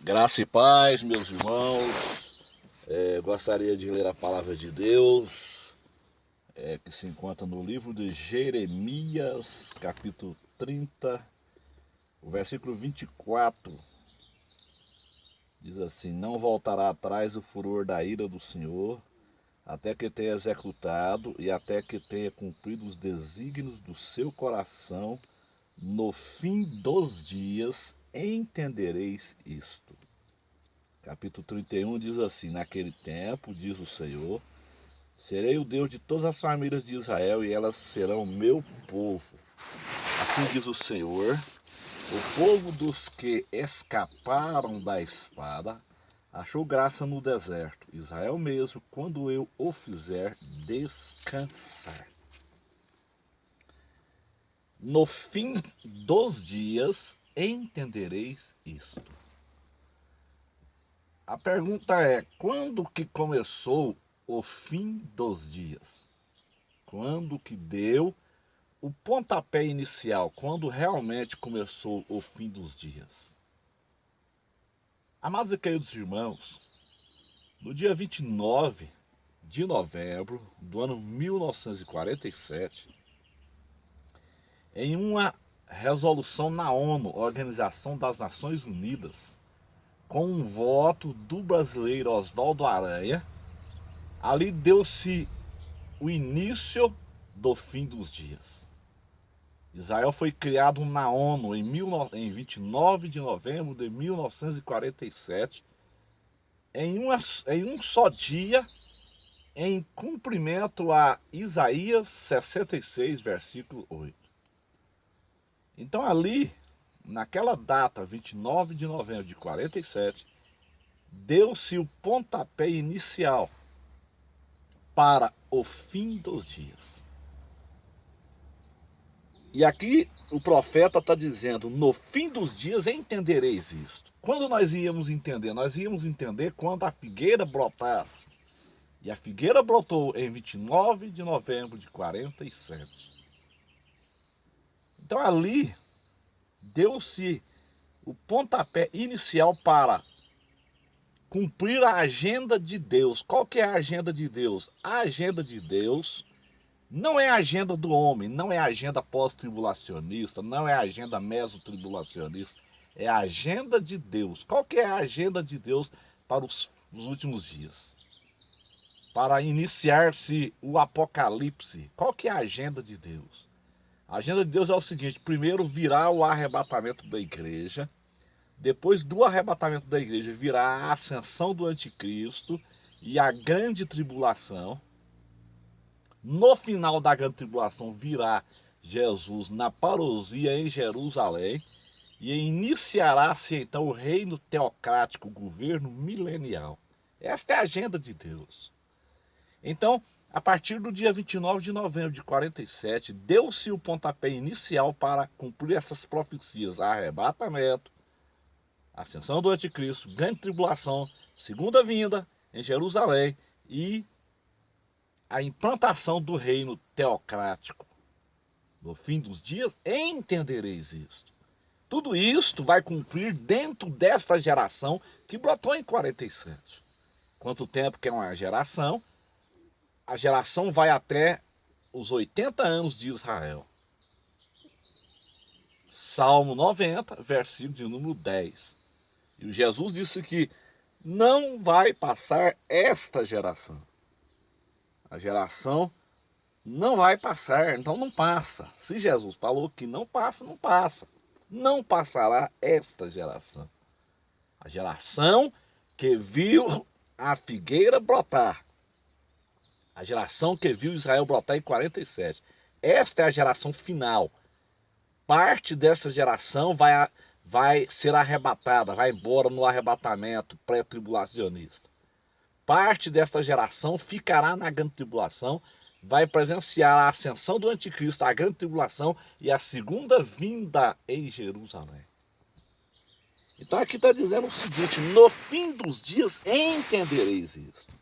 Graça e paz, meus irmãos. Gostaria de ler a palavra de Deus, que se encontra no livro de Jeremias, capítulo 30, o versículo 24. Diz assim: Não voltará atrás o furor da ira do Senhor, até que tenha executado e até que tenha cumprido os desígnios do seu coração. No fim dos dias entendereis isto. Capítulo 31 diz assim: Naquele tempo, diz o Senhor, serei o Deus de todas as famílias de Israel e elas serão meu povo. Assim diz o Senhor, o povo dos que escaparam da espada achou graça no deserto, Israel mesmo, quando eu o fizer descansar. No fim dos dias entendereis isto. A pergunta é: quando que começou o fim dos dias? Quando que deu o pontapé inicial? Quando realmente começou o fim dos dias? Amados e queridos irmãos, no dia 29 de novembro do ano 1947, em uma resolução na ONU, Organização das Nações Unidas, com um voto do brasileiro Oswaldo Aranha, ali deu-se o início do fim dos dias. Israel foi criado na ONU em 29 de novembro de 1947, em um só dia, em cumprimento a Isaías 66, versículo 8. Então ali, naquela data, 29 de novembro de 47, deu-se o pontapé inicial para o fim dos dias. E aqui o profeta está dizendo: no fim dos dias entendereis isto. Quando nós íamos entender? Nós íamos entender quando a figueira brotasse. E a figueira brotou em 29 de novembro de 47. Então ali deu-se o pontapé inicial para cumprir a agenda de Deus. Qual que é a agenda de Deus? A agenda de Deus não é a agenda do homem, não é a agenda pós-tribulacionista, não é a agenda mesotribulacionista, é a agenda de Deus. Qual que é a agenda de Deus para os últimos dias? Para iniciar-se o apocalipse. Qual que é a agenda de Deus? A agenda de Deus é o seguinte: primeiro virá o arrebatamento da igreja, depois do arrebatamento da igreja virá a ascensão do anticristo e a grande tribulação. No final da grande tribulação virá Jesus na parousia em Jerusalém e iniciará-se então o reino teocrático, o governo milenial. Esta é a agenda de Deus. Então, a partir do dia 29 de novembro de 47, deu-se o pontapé inicial para cumprir essas profecias: arrebatamento, ascensão do anticristo, grande tribulação, segunda vinda em Jerusalém e a implantação do reino teocrático. No fim dos dias entendereis isto. Tudo isto vai cumprir dentro desta geração que brotou em 47. Quanto tempo que é uma geração? A geração vai até os 80 anos de Israel. Salmo 90, versículo de número 10. E Jesus disse que não vai passar esta geração. A geração não vai passar, então não passa. Se Jesus falou que não passa, não passa. Não passará esta geração. A geração que viu a figueira brotar. A geração que viu Israel brotar em 47. Esta é a geração final. Parte dessa geração vai ser arrebatada, vai embora no arrebatamento pré-tribulacionista. Parte desta geração ficará na grande tribulação, vai presenciar a ascensão do anticristo, a grande tribulação e a segunda vinda em Jerusalém. Então aqui está dizendo o seguinte: no fim dos dias entendereis isso.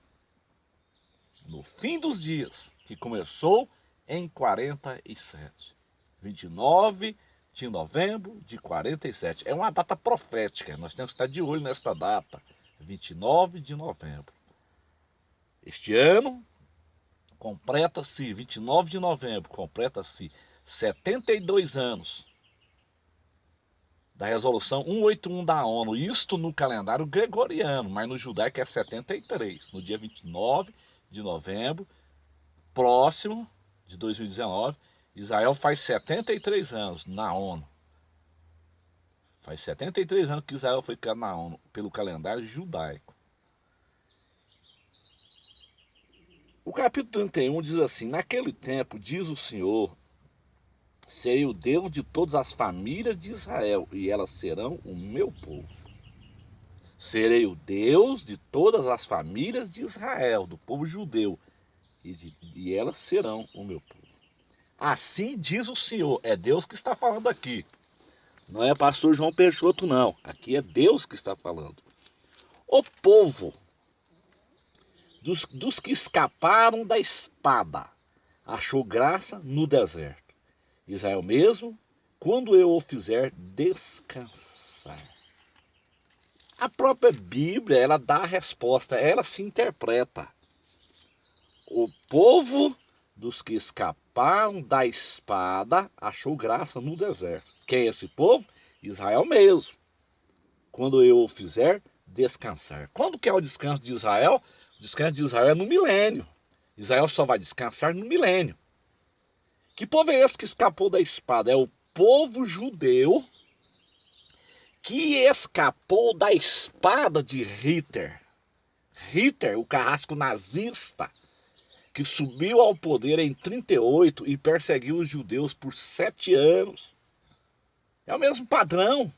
No fim dos dias, que começou em 47. 29 de novembro de 47. É uma data profética, nós temos que estar de olho nesta data, 29 de novembro. Este ano, completa-se, 29 de novembro, completa-se 72 anos da resolução 181 da ONU, isto no calendário gregoriano, mas no judaico é 73, no dia 29 de novembro, próximo de 2019, Israel faz 73 anos na ONU. Faz 73 anos que Israel foi criado na ONU, pelo calendário judaico. O capítulo 31 diz assim: naquele tempo, diz o Senhor, serei o Deus de todas as famílias de Israel, e elas serão o meu povo. Serei o Deus de todas as famílias de Israel, do povo judeu, e elas serão o meu povo. Assim diz o Senhor, é Deus que está falando aqui. Não é pastor João Peixoto, não. Aqui é Deus que está falando. O povo dos que escaparam da espada achou graça no deserto. Israel mesmo, quando eu o fizer descansar. A própria Bíblia, ela dá a resposta, ela se interpreta. O povo dos que escaparam da espada achou graça no deserto. Quem é esse povo? Israel mesmo. Quando eu o fizer descansar. Quando que é o descanso de Israel? O descanso de Israel é no milênio. Israel só vai descansar no milênio. Que povo é esse que escapou da espada? É o povo judeu que escapou da espada de Hitler. Hitler, o carrasco nazista, que subiu ao poder em 1938 e perseguiu os judeus por 7 anos. É o mesmo padrão.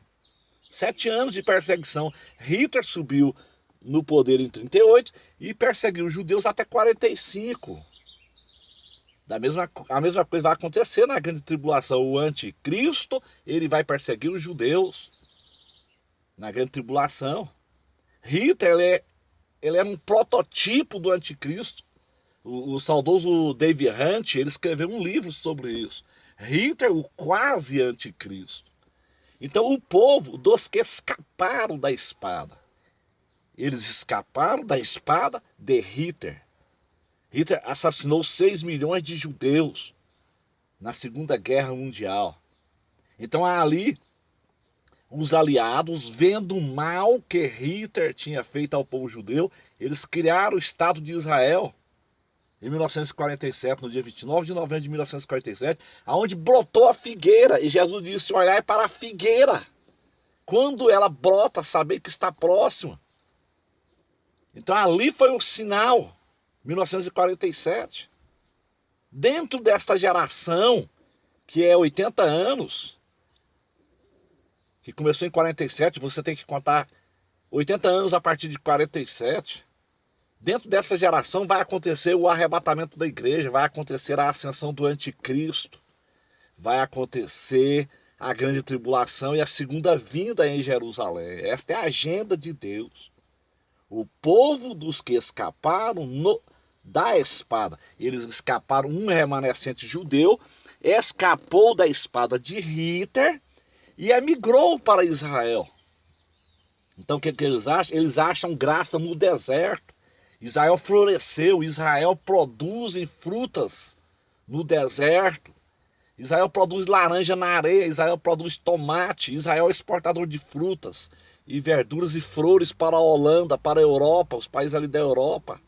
7 anos de perseguição. Hitler subiu no poder em 1938 e perseguiu os judeus até 1945. A mesma coisa vai acontecer na grande tribulação. O anticristo, ele vai perseguir os judeus na grande tribulação. Hitler, ele era um prototipo do anticristo. O saudoso David Hunt, ele escreveu um livro sobre isso. Hitler, o quase anticristo. Então o povo dos que escaparam da espada. Eles escaparam da espada de Hitler. Hitler assassinou 6 milhões de judeus na Segunda Guerra Mundial. Então ali, os aliados, vendo o mal que Hitler tinha feito ao povo judeu, eles criaram o Estado de Israel. Em 1947, no dia 29 de novembro de 1947, aonde brotou a figueira. E Jesus disse: olhai para a figueira. Quando ela brota, saber que está próxima. Então ali foi o sinal, 1947. Dentro desta geração, que é 80 anos, que começou em 47, você tem que contar 80 anos a partir de 47. Dentro dessa geração vai acontecer o arrebatamento da igreja, vai acontecer a ascensão do anticristo, vai acontecer a grande tribulação e a segunda vinda em Jerusalém. Esta é a agenda de Deus. O povo dos que escaparam da espada, eles escaparam, um remanescente judeu, escapou da espada de Hitler e emigrou para Israel. Então o que eles acham? Eles acham graça no deserto. Israel floresceu, Israel produz frutas no deserto, Israel produz laranja na areia, Israel produz tomate, Israel é exportador de frutas e verduras e flores para a Holanda, para a Europa, os países ali da Europa.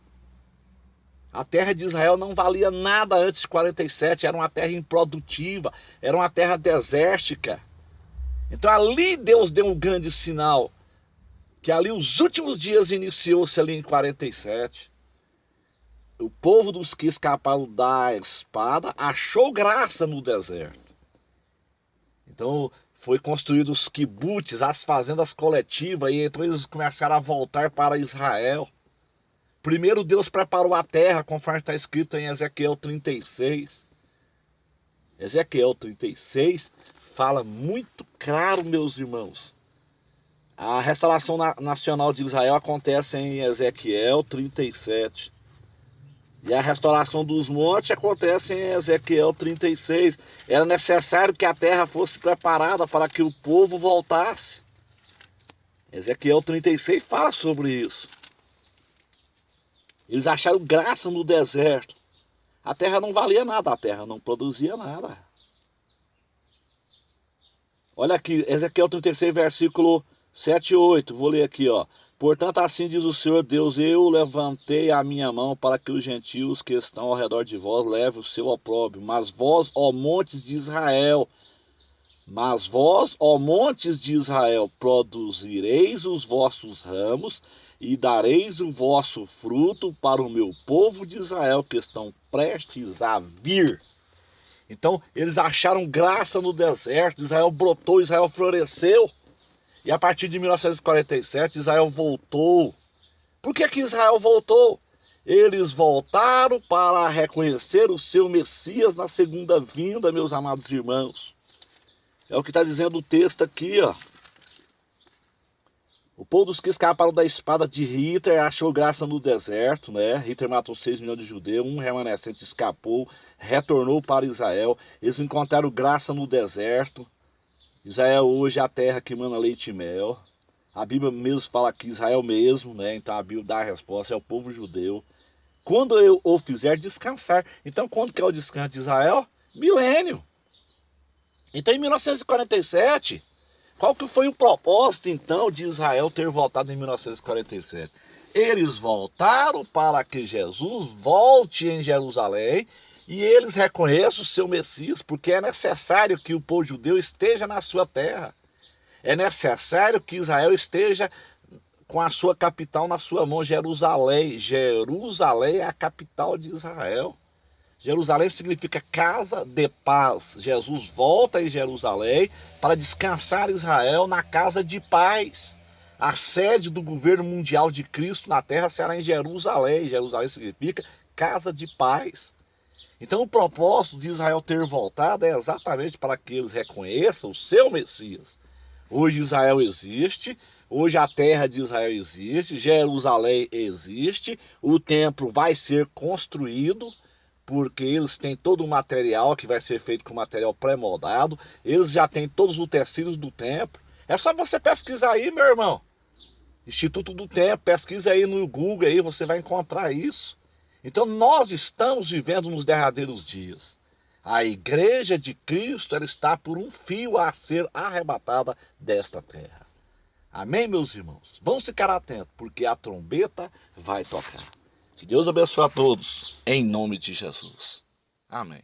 A terra de Israel não valia nada antes de 47, era uma terra improdutiva, era uma terra desértica. Então ali Deus deu um grande sinal, que ali os últimos dias iniciou-se ali em 47. O povo dos que escaparam da espada achou graça no deserto. Então foi construído os kibbutz, as fazendas coletivas, e então eles começaram a voltar para Israel. Primeiro Deus preparou a terra, conforme está escrito em Ezequiel 36. Ezequiel 36 fala muito claro, meus irmãos. A restauração nacional de Israel acontece em Ezequiel 37. E a restauração dos montes acontece em Ezequiel 36. Era necessário que a terra fosse preparada para que o povo voltasse. Ezequiel 36 fala sobre isso. Eles acharam graça no deserto. A terra não valia nada, a terra não produzia nada. Olha aqui, Ezequiel 36, versículo 7 e 8. Vou ler aqui, ó. Portanto, assim diz o Senhor Deus, eu levantei a minha mão para que os gentios que estão ao redor de vós levem o seu opróbrio. Mas vós, ó montes de Israel, produzireis os vossos ramos e dareis o vosso fruto para o meu povo de Israel que estão prestes a vir. Então, eles acharam graça no deserto, Israel brotou, Israel floresceu. E a partir de 1947, Israel voltou. Por que Israel voltou? Eles voltaram para reconhecer o seu Messias na segunda vinda, meus amados irmãos. É o que está dizendo o texto aqui, ó. O povo dos que escaparam da espada de Hitler achou graça no deserto, né? Hitler matou 6 milhões de judeus, um remanescente escapou, retornou para Israel. Eles encontraram graça no deserto. Israel hoje é a terra que mana leite e mel. A Bíblia mesmo fala que Israel mesmo, né? Então a Bíblia dá a resposta, é o povo judeu. Quando eu o fizer descansar. Então quando que é o descanso de Israel? Milênio. Então em 1947, qual que foi o propósito então de Israel ter voltado em 1947? Eles voltaram para que Jesus volte em Jerusalém e eles reconheçam o seu Messias, porque é necessário que o povo judeu esteja na sua terra. É necessário que Israel esteja com a sua capital na sua mão, Jerusalém. Jerusalém é a capital de Israel. Jerusalém significa casa de paz. Jesus volta em Jerusalém para descansar Israel na casa de paz. A sede do governo mundial de Cristo na terra será em Jerusalém. Jerusalém significa casa de paz. Então o propósito de Israel ter voltado é exatamente para que eles reconheçam o seu Messias. Hoje Israel existe, hoje a terra de Israel existe, Jerusalém existe, o templo vai ser construído, porque eles têm todo o material que vai ser feito com material pré-moldado, eles já têm todos os utensílios do templo. É só você pesquisar aí, meu irmão. Instituto do Templo, pesquisa aí no Google, aí você vai encontrar isso. Então nós estamos vivendo nos derradeiros dias. A igreja de Cristo, ela está por um fio a ser arrebatada desta terra. Amém, meus irmãos? Vamos ficar atentos, porque a trombeta vai tocar. Que Deus abençoe a todos, em nome de Jesus. Amém.